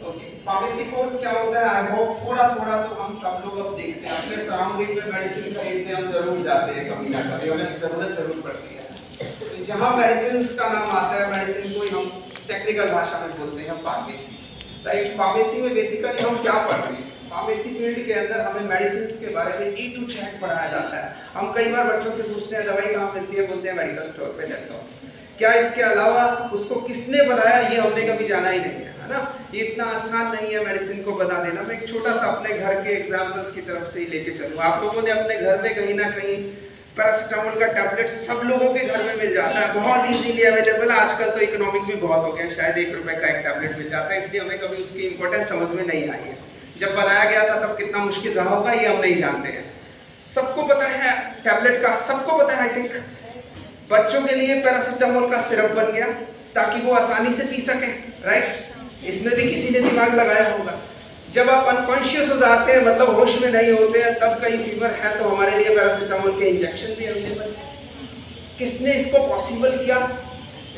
Okay, pharmacy course क्या होता है? आई होप थोड़ा थोड़ा तो हम सब लोग अब देखते हैं, अपने सराउंडिंग में मेडिसिन खरीदने हम जरूर जाते हैं, कभी ना कभी हमें जरूरत जरूर पड़ती है। तो जहाँ मेडिसिन का नाम आता है, मेडिसिन को ही हम टेक्निकल भाषा में बोलते हैं फार्मेसी, राइट। फार्मेसी में बेसिकली हम क्या पढ़ते हैं? फार्मेसी फील्ड के अंदर हमें मेडिसिन के बारे में A to Z पढ़ाया जाता है। हम कई बार बच्चों से पूछते हैं दवाई कहाँ मिलती है, बोलते हैं मेडिकल स्टोर पे, दैट्स ऑल। क्या इसके अलावा उसको किसने बनाया ये हमने कभी जाना ही नहीं है ना। ये इतना आसान नहीं है मेडिसिन को बता देना। मैं एक छोटा सा अपने घर के एग्जांपल्स की तरफ से ही लेके चलूँ। आप लोगों ने अपने घर में कहीं ना कहीं पैरासिटामोल का टैबलेट सब लोगों के घर में मिल जाता है, बहुत इजीली अवेलेबल है। आजकल तो इकोनॉमिक भी बहुत हो गया, शायद 1 रुपए का एक टैबलेट मिल जाता है, इसलिए हमें कभी उसकी इंपॉर्टेंस समझ में नहीं आई है। जब बनाया गया था तब कितना मुश्किल रहा होगा ये हम नहीं जानते हैं। सबको पता है टैबलेट का, सबको पता है। आई थिंक बच्चों के लिए पैरासिटामोल का सिरप बन गया ताकि वो आसानी से पी सकें, राइट। इसमें भी किसी ने दिमाग लगाया होगा। जब आप अनकॉन्शियस हो जाते हैं, मतलब होश में नहीं होते हैं, तब कहीं फीवर है तो हमारे लिए पैरासिटामोल के इंजेक्शन भी अवेलेबल है। किसने इसको पॉसिबल किया?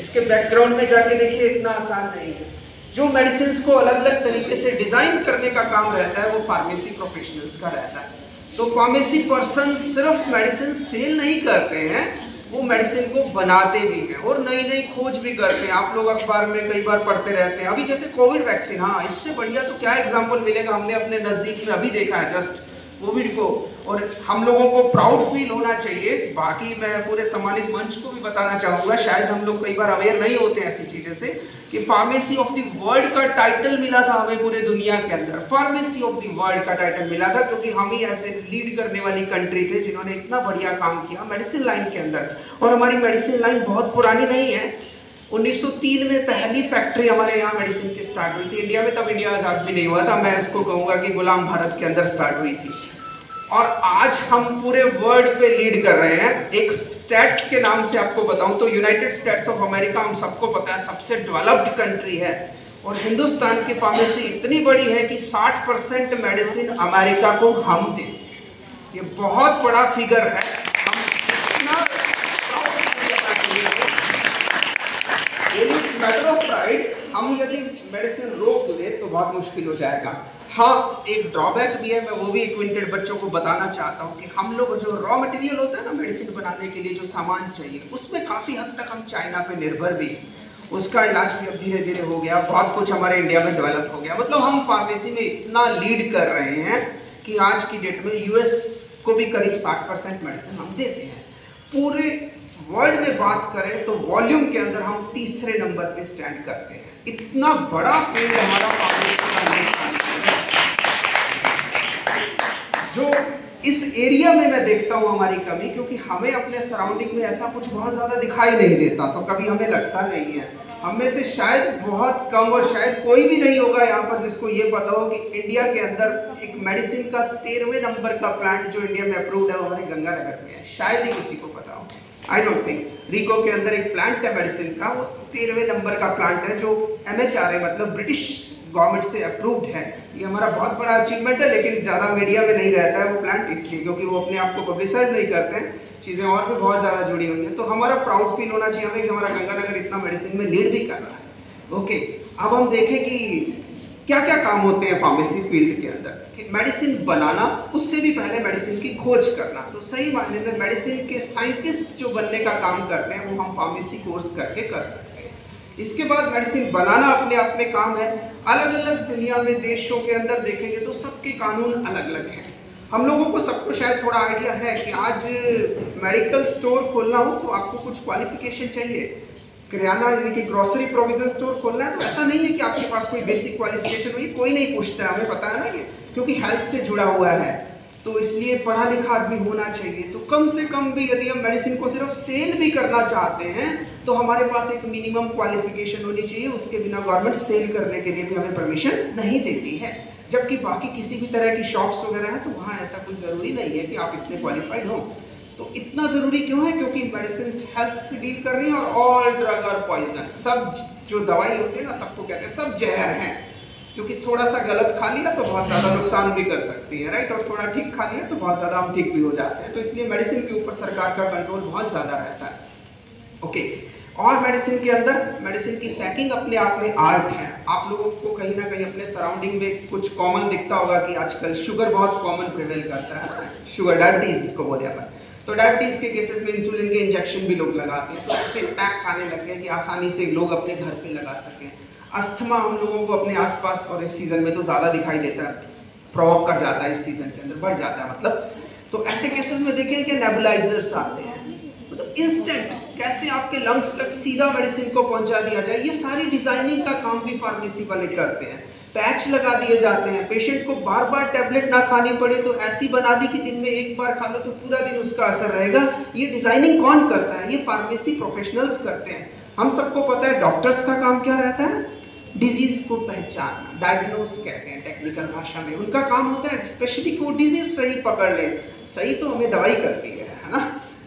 इसके बैकग्राउंड में जाके देखिए, इतना आसान नहीं है। जो मेडिसिन को अलग अलग तरीके से डिजाइन करने का काम रहता है वो फार्मेसी प्रोफेशनल्स का रहता है। तो फार्मेसी पर्सन सिर्फ मेडिसिन सेल नहीं करते हैं, वो मेडिसिन को बनाते भी हैं और नई नई खोज भी करते हैं। आप लोग अखबार में कई बार पढ़ते रहते हैं। अभी जैसे कोविड वैक्सीन, हाँ इससे बढ़िया तो क्या एग्जाम्पल मिलेगा। हमने अपने नज़दीक में अभी देखा है जस्ट कोविड को, और हम लोगों को प्राउड फील होना चाहिए। बाकी मैं पूरे सम्मानित मंच को भी बताना चाहूँगा, शायद हम लोग कई बार अवेयर नहीं होते ऐसी चीज़ें से, कि फार्मेसी ऑफ द वर्ल्ड का टाइटल मिला था हमें पूरे दुनिया के अंदर। फार्मेसी ऑफ द वर्ल्ड का टाइटल मिला था क्योंकि हम ही ऐसे लीड करने वाली कंट्री थे जिन्होंने इतना बढ़िया काम किया मेडिसिन लाइन के अंदर। और हमारी मेडिसिन लाइन बहुत पुरानी नहीं है। 1903 में पहली फैक्ट्री हमारे यहाँ मेडिसिन की स्टार्ट हुई थी इंडिया में। तब इंडिया आज़ाद भी नहीं हुआ था, मैं इसको कहूँगा कि गुलाम भारत के अंदर स्टार्ट हुई थी। और आज हम पूरे वर्ल्ड पे लीड कर रहे हैं। एक स्टेट्स के नाम से आपको बताऊं तो यूनाइटेड स्टेट्स ऑफ अमेरिका, हम सबको पता है, सबसे डेवलप्ड कंट्री है। और हिंदुस्तान की फार्मेसी इतनी बड़ी है कि 60% मेडिसिन अमेरिका को हम देते हैं। ये बहुत बड़ा फिगर है। हम इतना मैटर ऑफ प्राइड, हम यदि मेडिसिन रोक ले तो बहुत मुश्किल हो जाएगा। हाँ, एक ड्रॉबैक भी है, मैं वो भी एक्विंटेड बच्चों को बताना चाहता हूँ कि हम लोग जो रॉ मटेरियल होता है ना मेडिसिन बनाने के लिए, जो सामान चाहिए, उसमें काफ़ी हद तक हम चाइना पे निर्भर भी हैं। उसका इलाज भी अब धीरे धीरे हो गया, बहुत कुछ हमारे इंडिया में डेवलप हो गया। मतलब हम फार्मेसी में इतना लीड कर रहे हैं कि आज की डेट में यूएस को भी करीब 60% मेडिसिन हम देते हैं। पूरे वर्ल्ड में बात करें तो वॉल्यूम के अंदर हम तीसरे नंबर पे स्टैंड करते हैं। इतना बड़ा फील्ड हमारा फार्मेसी का जो इस एरिया में मैं देखता हूँ हमारी कमी, क्योंकि हमें अपने सराउंडिंग में ऐसा कुछ बहुत ज़्यादा दिखाई नहीं देता, तो कभी हमें लगता नहीं है। हम में से शायद बहुत कम और शायद कोई भी नहीं होगा यहाँ पर जिसको ये पता हो कि इंडिया के अंदर एक मेडिसिन का 13वें नंबर का प्लांट जो इंडिया में अप्रूव्ड है वो हमारे गंगानगर में है। शायद ही किसी को पता हो, आई डोंट थिंक। रीको के अंदर एक प्लांट है मेडिसिन का, वो 13वें नंबर का प्लांट है जो MHRA मतलब ब्रिटिश गवर्नमेंट से अप्रूव्ड है। ये हमारा बहुत बड़ा अचीवमेंट है, लेकिन ज़्यादा मीडिया में नहीं रहता है वो प्लांट, इसलिए क्योंकि वो अपने आप को पब्लिसाइज नहीं करते हैं। चीज़ें और भी बहुत ज़्यादा जुड़ी हुई हैं। तो हमारा प्राउड फील होना चाहिए हमें कि हमारा गंगानगर इतना मेडिसिन में लीड भी कर रहा है। ओके, अब हम देखें कि क्या क्या काम होते हैं फार्मेसी फील्ड के अंदर। कि मेडिसिन बनाना, उससे भी पहले मेडिसिन की खोज करना। तो सही मायने में मेडिसिन के साइंटिस्ट जो बनने का काम करते हैं वो हम फार्मेसी कोर्स करके कर सकते हैं। इसके बाद मेडिसिन बनाना अपने आप में काम है। अलग अलग दुनिया में देशों के अंदर देखेंगे तो सबके कानून अलग अलग हैं। हम लोगों को सबको शायद थोड़ा आइडिया है कि आज मेडिकल स्टोर खोलना हो तो आपको कुछ क्वालिफिकेशन चाहिए। किराना यानी कि ग्रोसरी प्रोविजन स्टोर खोलना है तो ऐसा नहीं है कि आपके पास कोई बेसिक क्वालिफिकेशन हो, ये कोई नहीं पूछता है, हमें पता है ना ये, क्योंकि हेल्थ से जुड़ा हुआ है। तो इसलिए पढ़ा लिखा आदमी होना चाहिए। तो कम से कम भी यदि हम मेडिसिन को सिर्फ सेल भी करना चाहते हैं तो हमारे पास एक मिनिमम क्वालिफिकेशन होनी चाहिए। उसके बिना गवर्नमेंट सेल करने के लिए भी हमें परमिशन नहीं देती है। जबकि बाकी किसी भी तरह की शॉप्स वगैरह हैं तो वहाँ ऐसा कोई ज़रूरी नहीं है कि आप इतने क्वालिफाइड हो। तो इतना ज़रूरी क्यों है? क्योंकि मेडिसिन हेल्थ से डील कर रही है और ऑल ड्रग और पॉइजन, सब जो दवाई होती है ना, सबको कहते हैं सब जहर हैं। क्योंकि थोड़ा सा गलत खा लिया तो बहुत ज़्यादा नुकसान भी कर सकती है, राइट। और थोड़ा ठीक खा लिया तो बहुत ज़्यादा हम ठीक भी हो जाते हैं। तो इसलिए मेडिसिन के ऊपर सरकार का कंट्रोल बहुत ज़्यादा रहता है। ओके, और मेडिसिन के अंदर मेडिसिन की पैकिंग अपने आप में आर्ट है। आप लोगों को कहीं ना कहीं अपने सराउंडिंग में कुछ कॉमन दिखता होगा कि आजकल शुगर बहुत कॉमन प्रिवेल करता है, शुगर डायबिटीज इसको बोले अपन। तो डायबिटीज के केसेस में इंसुलिन के इंजेक्शन भी लोग लगाते हैं, तो ऐसे पैक खाने लग गए कि आसानी से लोग अपने घर पे लगा सकें। अस्थमा हम लोगों को अपने आसपास और इस सीजन में तो ज़्यादा दिखाई देता है, प्रोवोक कर जाता है, इस सीजन के अंदर बढ़ जाता है मतलब। तो ऐसे केसेस में देखिए कि नेबुलाइजर्स आते हैं, मतलब इंस्टेंट कैसे आपके लंग्स तक सीधा मेडिसिन को पहुंचा दिया जाए, ये सारी डिजाइनिंग का काम भी फार्मेसी वाले करते हैं। पैच लगा दिए जाते हैं, पेशेंट को बार बार टैबलेट ना खानी पड़े तो ऐसी बना दी कि दिन में एक बार खा लो तो पूरा दिन उसका असर रहेगा। ये डिजाइनिंग कौन करता है? ये फार्मेसी प्रोफेशनल्स करते हैं। हम सबको पता है डॉक्टर्स का काम क्या रहता है? डिजीज को पहचानना, डायग्नोस कहते हैं टेक्निकल भाषा में। उनका काम होता है स्पेशली कि वो डिजीज सही पकड़ ले। सही तो हमें दवाई करती है ना,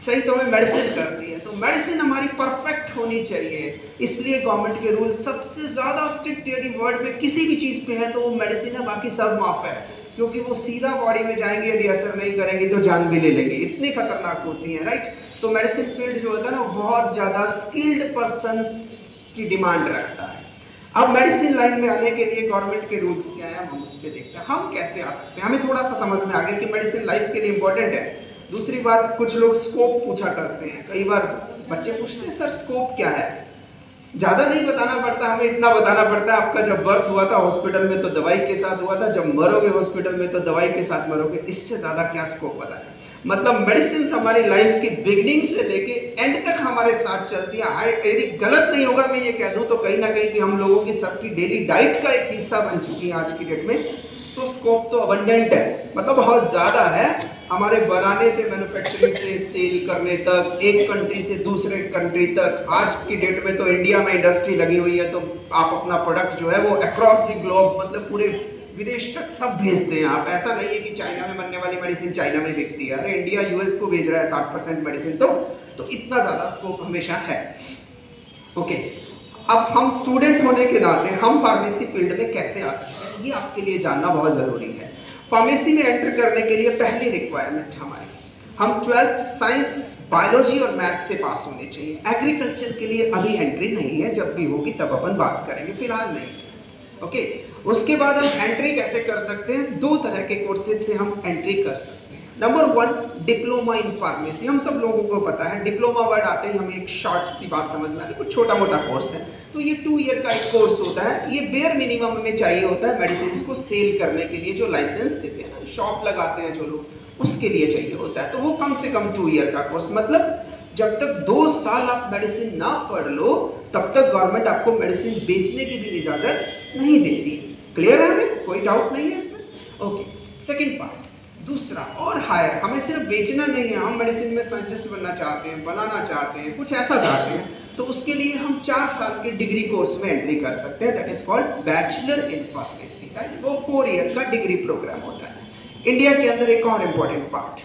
सही तो हमें मेडिसिन करती है। तो मेडिसिन हमारी परफेक्ट होनी चाहिए, इसलिए गवर्नमेंट के रूल सबसे ज़्यादा स्ट्रिक्ट यदि वर्ल्ड में किसी भी चीज़ पे है तो वो मेडिसिन है, बाकी सब माफ है। क्योंकि वो सीधा बॉडी में जाएंगे, यदि असर नहीं करेंगे तो जान भी ले लेंगे, इतनी खतरनाक होती है, राइट। तो मेडिसिन फील्ड जो होता है ना बहुत ज़्यादा स्किल्ड पर्सनस की डिमांड रखता है। अब मेडिसिन लाइन में आने के लिए गवर्नमेंट के रूल्स क्या है हम उस पर देखते हैं। हम कैसे आ सकते हैं, हमें थोड़ा सा समझ में आ गया कि मेडिसिन लाइफ के लिए इंपॉर्टेंट है। दूसरी बात, कुछ लोग स्कोप पूछा करते हैं, कई बार बच्चे पूछते हैं सर स्कोप क्या है। ज़्यादा नहीं बताना पड़ता, हमें इतना बताना पड़ता है आपका जब बर्थ हुआ था हॉस्पिटल में तो दवाई के साथ हुआ था, जब मरोगे हॉस्पिटल में तो दवाई के साथ मरोगे। इससे ज़्यादा क्या स्कोप बताएं। मतलब मेडिसिन हमारी लाइफ की बिगिनिंग से लेके एंड तक हमारे साथ चलती है। यदि गलत नहीं होगा मैं ये कह दूं तो कहीं ना कहीं कि हम लोगों की सबकी डेली डाइट का एक हिस्सा बन चुकी है आज की डेट में। तो स्कोप तो अबंडेंट है, मतलब बहुत ज़्यादा है। हमारे बनाने से, मैन्युफैक्चरिंग से, सेल करने तक, एक कंट्री से दूसरे कंट्री तक। आज की डेट में तो इंडिया में इंडस्ट्री लगी हुई है, तो आप अपना प्रोडक्ट जो है वो अक्रॉस द ग्लोब, मतलब पूरे विदेश तक सब भेजते हैं आप। ऐसा नहीं है कि चाइना में बनने वाली मेडिसिन चाइना में बिकती है, अरे इंडिया यूएस को भेज रहा है 60% मेडिसिन। तो इतना ज़्यादा स्कोप हमेशा है। ओके, अब हम स्टूडेंट होने के नाते हम फार्मेसी फील्ड में कैसे आ सकते हैं, ये आपके लिए जानना बहुत ज़रूरी है। फार्मेसी में एंटर करने के लिए पहली रिक्वायरमेंट हमारी, हम 12th साइंस, बायोलॉजी और मैथ से पास होने चाहिए। एग्रीकल्चर के लिए अभी एंट्री नहीं है, जब भी होगी तब अपन बात करेंगे, फिलहाल नहीं। ओके, उसके बाद हम एंट्री कैसे कर सकते हैं? दो तरह के कोर्सेज से हम एंट्री कर सकते हैं। Number 1, diploma in pharmacy. हम सब लोगों को पता है डिप्लोमा वर्ड आते ही हमें एक शॉर्ट सी बात समझ में आती है, कुछ छोटा मोटा कोर्स है। तो ये 2 ईयर का एक कोर्स होता है। ये बेयर मिनिमम हमें चाहिए होता है मेडिसिन को सेल करने के लिए, जो लाइसेंस देते हैं ना, शॉप लगाते हैं जो लोग, उसके लिए चाहिए होता है। तो वो कम से कम 2 ईयर का कोर्स, मतलब जब तक 2 साल आप मेडिसिन ना पढ़ लो तब तक गवर्नमेंट आपको मेडिसिन बेचने की भी इजाज़त नहीं देती। क्लियर है हमें, कोई डाउट नहीं है इसमें? ओके, सेकंड पार्ट, दूसरा और हायर, हमें सिर्फ बेचना नहीं है, हम मेडिसिन में साइंटिस्ट बनना चाहते हैं, बनाना चाहते हैं, कुछ ऐसा चाहते हैं, तो उसके लिए हम 4 साल के डिग्री कोर्स में एंट्री कर सकते हैं। That is called bachelor in pharmacy, right. वो 4 ईयर का डिग्री प्रोग्राम होता है। इंडिया के अंदर एक और इम्पोर्टेंट पार्ट,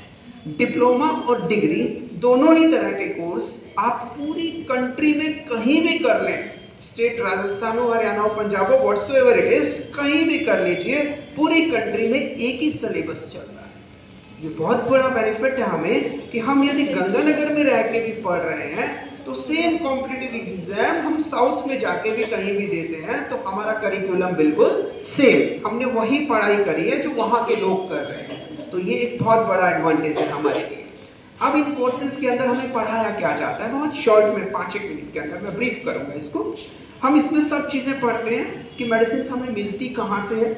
डिप्लोमा और डिग्री दोनों ही तरह के कोर्स आप पूरी कंट्री में कहीं भी कर लें, स्टेट राजस्थान हो, हरियाणा हो, पंजाब हो, व्हाट्सएवर इट इज, कहीं भी कर लीजिए, पूरी कंट्री में एक ही सिलेबस चल रहा है। ये बहुत बड़ा बेनिफिट है हमें कि हम यदि गंगानगर में रह के भी पढ़ रहे हैं तो सेम कॉम्पिटिटिव एग्जाम हम साउथ में जाके भी कहीं भी देते हैं तो हमारा करिकुलम बिल्कुल सेम, हमने वही पढ़ाई करी है जो वहाँ के लोग कर रहे हैं। तो ये एक बहुत बड़ा एडवांटेज है हमारे लिए। अब इन कोर्सेज के अंदर हमें पढ़ाया क्या जाता है, बहुत शॉर्ट में 5-1 मिनट के अंदर मैं ब्रीफ करूँगा इसको। हम इसमें सब चीज़ें पढ़ते हैं कि मेडिसिन हमें मिलती कहाँ से है,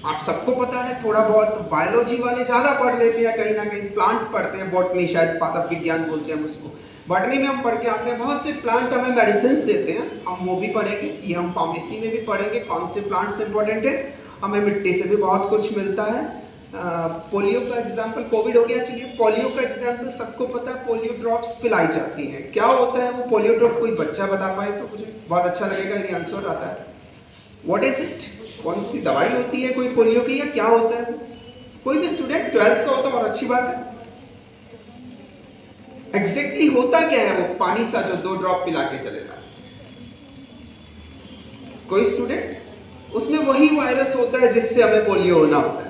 आप सबको पता है। थोड़ा बहुत बायोलॉजी वाले ज़्यादा पढ़ लेते हैं, कहीं ना कहीं प्लांट पढ़ते हैं, बॉटनी शायद पादप विज्ञान बोलते हैं उसको, बॉटनी में हम पढ़ के आते हैं। बहुत से प्लांट हमें मेडिसिन देते हैं, हम वो भी पढ़ेंगे। ये हम फार्मेसी में भी पढ़ेंगे कौन से प्लांट्स इंपॉर्टेंट है। हमें मिट्टी से भी बहुत कुछ मिलता है। पोलियो का एग्जाम्पल, कोविड हो गया, चलिए पोलियो का एग्जाम्पल सबको पता है, पोलियो ड्रॉप्स पिलाई जाती हैं। क्या होता है वो पोलियो ड्रॉप, कोई बच्चा बता पाए तो मुझे बहुत अच्छा लगेगा यदि आंसर आता है। व्हाट इज इट, कौन सी दवाई होती है कोई पोलियो की, या क्या होता है? कोई भी स्टूडेंट 12th का होता है, और अच्छी बात है। एग्जैक्टली होता क्या है वो पानी सा जो 2 ड्रॉप पिला के चलेगा? कोई स्टूडेंट, उसमें वही वायरस होता है जिससे हमें पोलियो होना होता है।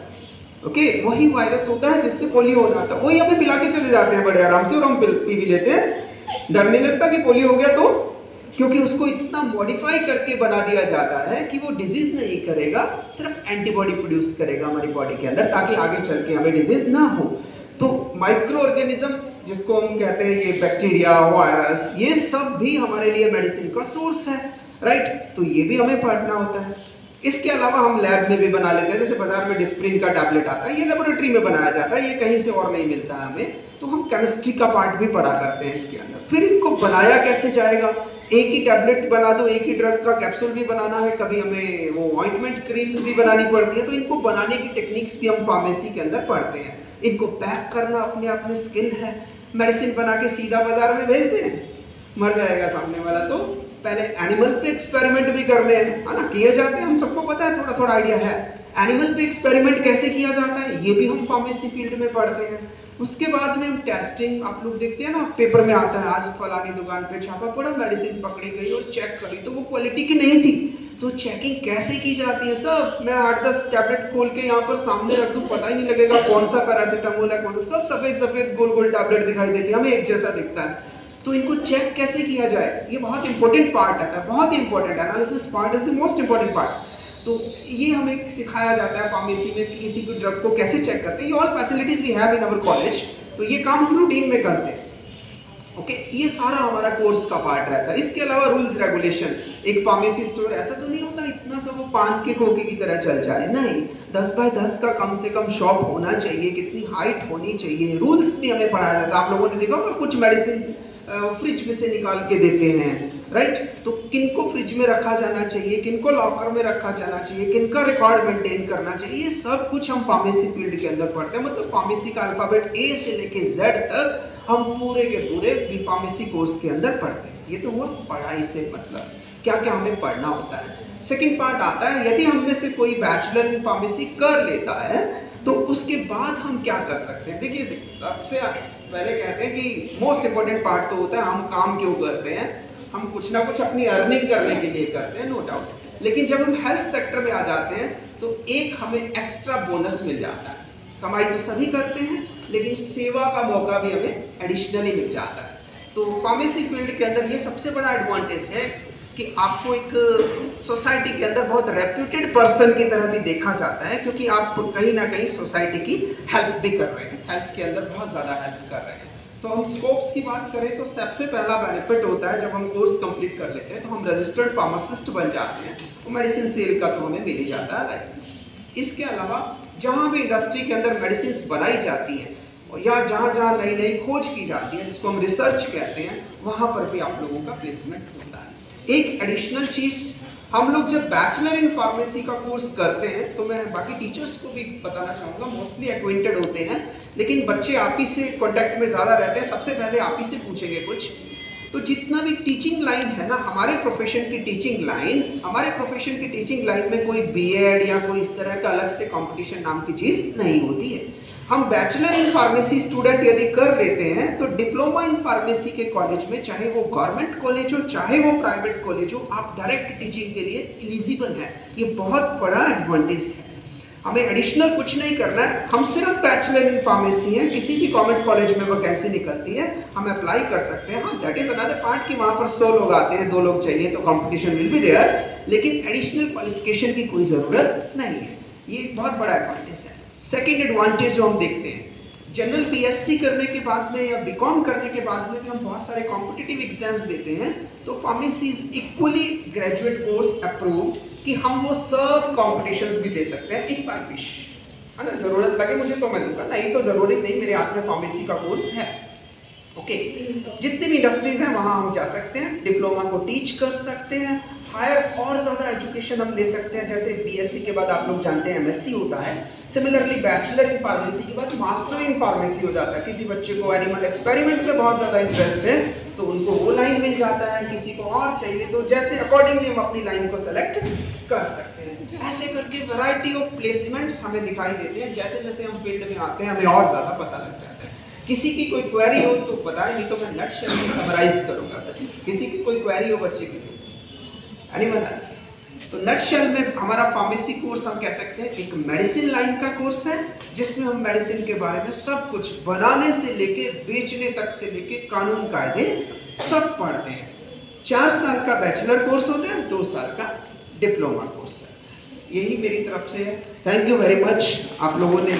ओके, वही वायरस होता है जिससे पोलियो होना होता है, वही हमें पिला के चले जाते हैं बड़े आराम से, और हम पी भी लेते हैं। डर नहीं लगता कि पोलियो हो गया तो क्योंकि उसको इतना मॉडिफाई करके बना दिया जाता है कि वो डिजीज नहीं करेगा, सिर्फ एंटीबॉडी प्रोड्यूस करेगा हमारी बॉडी के अंदर, ताकि आगे चल के हमें डिजीज ना हो। तो माइक्रो ऑर्गेनिज्म जिसको हम कहते हैं, ये बैक्टीरिया, वायरस, ये सब भी हमारे लिए मेडिसिन का सोर्स है, राइट। तो ये भी हमें पढ़ना होता है। इसके अलावा हम लैब में भी बना लेते हैं, जैसे बाजार में डिस्प्रिन का टैबलेट आता है, ये लेबोरेटरी में बनाया जाता है, ये कहीं से और नहीं मिलता है हमें, तो हम केमिस्ट्री का पार्ट भी पढ़ा करते हैं इसके अंदर। फिर इनको बनाया कैसे जाएगा, एक ही टैबलेट बना दो, एक ही ड्रग का कैप्सूल भी बनाना है, कभी हमें वो ऑइंटमेंट क्रीम्स भी बनानी पड़ती है, तो इनको बनाने की टेक्निक्स भी हम फार्मेसी के अंदर पढ़ते हैं। इनको पैक करना अपने आप में स्किल है, मेडिसिन बना के सीधा बाजार में भेज दें, मर जाएगा सामने वाला। तो पहले एनिमल पे एक्सपेरिमेंट भी करने हैं, है ना, किए जाते हैं, हम सबको पता है, थोड़ा थोड़ा आइडिया है। एनिमल पे एक्सपेरिमेंट कैसे किया जाता है ये भी हम फार्मेसी फील्ड में पढ़ते हैं। उसके बाद में हम टेस्टिंग, आप लोग देखते हैं ना पेपर में आता है, आज फलानी दुकान पे छापा पड़ा, मेडिसिन पकड़ी गई और चेक करी तो वो क्वालिटी की नहीं थी, तो चेकिंग कैसे की जाती है सब, मैं 8-10 टैबलेट खोल के यहाँ पर सामने रख दूँ, पता ही नहीं लगेगा कौन सा पैरासीटामोल है, कौन सा, सब सफेद सफेद गोल गोल टैबलेट दिखाई देती है, हमें एक जैसा दिखता है। तो इनको चेक कैसे किया जाए, ये बहुत इंपॉर्टेंट पार्ट आता है, बहुत important, analysis part is the most important part. तो ये हमें सिखाया जाता है फार्मेसी में कि किसी भी ड्रग को कैसे चेक करते हैं। ये all facilities we have in our college, तो ये काम हम रूटीन में करते हैं। ओके, ये सारा हमारा कोर्स का पार्ट रहता है। इसके अलावा रूल्स रेगुलेशन, एक फार्मेसी स्टोर ऐसा तो नहीं होता इतना सब वो पान के खोखे की तरह चल जाए, नहीं, 10 बाय 10 का कम से कम शॉप होना चाहिए, कितनी हाइट होनी चाहिए, रूल्स भी हमें पढ़ाया जाता है। आप लोगों ने देखा होगा कुछ मेडिसिन फ्रिज में से निकाल के देते हैं, राइट, तो किनको फ्रिज में रखा जाना चाहिए, किनको लॉकर में रखा जाना चाहिए, किनका रिकॉर्ड मेंटेन करना चाहिए, ये सब कुछ हम फार्मेसी फील्ड के अंदर पढ़ते हैं। मतलब फार्मेसी का अल्फाबेट ए से लेके जेड तक हम पूरे के पूरे फार्मेसी कोर्स के अंदर पढ़ते हैं। ये तो हुआ पढ़ाई से मतलब क्या क्या हमें पढ़ना होता है। सेकेंड पार्ट आता है, यदि हम में से कोई बैचलर इन फार्मेसी कर लेता है तो उसके बाद हम क्या कर सकते हैं। देखिए सबसे पहले कहते हैं कि मोस्ट इंपॉर्टेंट पार्ट तो होता है हम काम क्यों करते हैं, हम कुछ ना कुछ अपनी अर्निंग करने के लिए करते हैं, नो डाउट। लेकिन जब हम हेल्थ सेक्टर में आ जाते हैं तो एक हमें एक्स्ट्रा बोनस मिल जाता है। कमाई तो सभी करते हैं लेकिन सेवा का मौका भी हमें एडिशनली मिल जाता है। तो फार्मेसी फील्ड के अंदर ये सबसे बड़ा एडवांटेज है कि आपको एक सोसाइटी के अंदर बहुत रेप्यूटेड पर्सन की तरह भी देखा जाता है, क्योंकि आप कहीं ना कहीं सोसाइटी की हेल्प भी कर रहे हैं, हेल्थ के अंदर बहुत ज़्यादा हेल्प कर रहे हैं। तो हम स्कोप्स की बात करें तो सबसे पहला बेनिफिट होता है जब हम कोर्स कंप्लीट कर लेते हैं तो हम रजिस्टर्ड फार्मासिस्ट बन जाते हैं, तो मेडिसिन सेल का तो हमें मिल ही जाता है लाइसेंस। इसके अलावा जहाँ भी इंडस्ट्री के अंदर मेडिसिन बनाई जाती हैं या जहाँ जहाँ नई नई खोज की जाती है जिसको हम रिसर्च कहते हैं, वहाँ पर भी आप लोगों का प्लेसमेंट होता है। एक एडिशनल चीज़, हम लोग जब बैचलर इन फार्मेसी का कोर्स करते हैं तो मैं बाकी टीचर्स को भी बताना चाहूँगा, मोस्टली एक्वेंटेड होते हैं लेकिन बच्चे आप ही से कॉन्टैक्ट में ज़्यादा रहते हैं, सबसे पहले आप ही से पूछेंगे कुछ। तो जितना भी टीचिंग लाइन है ना, हमारे प्रोफेशन की टीचिंग लाइन में कोई बीएड या कोई इस तरह का अलग से कंपटीशन नाम की चीज़ नहीं होती है। हम बैचलर इन फार्मेसी स्टूडेंट यदि कर लेते हैं तो डिप्लोमा इन फार्मेसी के कॉलेज में, चाहे वो गवर्नमेंट कॉलेज हो चाहे वो प्राइवेट कॉलेज हो, आप डायरेक्ट टीचिंग के लिए एलिजिबल है। ये बहुत बड़ा एडवांटेज है। हमें एडिशनल कुछ नहीं करना है, हम सिर्फ बैचलर इन फार्मेसी हैं, किसी भी गवर्नमेंट कॉलेज में वैकेंसी निकलती है हम अप्लाई कर सकते हैं। हाँ, दैट इज अनदर पार्ट कि वहाँ पर 100 लोग आते हैं, 2 लोग चाहिए तो कंपटीशन विल बी देयर, लेकिन एडिशनल क्वालिफिकेशन की कोई ज़रूरत नहीं है। ये एक बहुत बड़ा एडवांटेज है। सेकेंड एडवांटेज जो हम देखते हैं, जनरल बीएससी करने के बाद में या बीकॉम करने के बाद में भी हम बहुत सारे कॉम्पिटिटिव एग्जाम्स देते हैं, तो pharmacy is equally graduate course approved कि हम वो सब कॉम्पिटिशन्स भी दे सकते हैं इफ आई विश, है ना। ज़रूरत लगे मुझे तो मैं दूंगा, नहीं तो ज़रूरी नहीं, मेरे हाथ में फार्मेसी का कोर्स है। ओके, जितनी भी इंडस्ट्रीज हैं वहाँ हम जा सकते हैं, डिप्लोमा को टीच कर सकते हैं, हायर और ज़्यादा एजुकेशन हम ले सकते हैं। जैसे बीएससी के बाद आप लोग जानते हैं एमएससी होता है, सिमिलरली बैचलर इन फार्मेसी के बाद मास्टर इन फार्मेसी हो जाता है। किसी बच्चे को एनिमल एक्सपेरिमेंट में बहुत ज़्यादा इंटरेस्ट है तो उनको वो लाइन मिल जाता है, किसी को और चाहिए तो जैसे अकॉर्डिंगली हम अपनी लाइन को सेलेक्ट कर सकते हैं। ऐसे करके वैरायटी ऑफ प्लेसमेंट्स हमें दिखाई देते हैं। जैसे जैसे हम फील्ड में आते हैं हमें और ज़्यादा पता लग जाता है। किसी की कोई क्वेरी हो तो बताएं, नहीं तो मैं नटशेल में समराइज करूँगा बस। किसी की कोई क्वेरी हो बच्चे की तो एनिमल आइज, तो नटशेल में हमारा फार्मेसी कोर्स हम कह सकते हैं एक मेडिसिन लाइन का कोर्स है जिसमें हम मेडिसिन के बारे में सब कुछ बनाने से लेके बेचने तक से लेके कानून कायदे सब पढ़ते हैं। 4 साल का बैचलर कोर्स होता है, 2 साल का डिप्लोमा कोर्स है। यही मेरी तरफ से है। थैंक यू वेरी मच, आप लोगों ने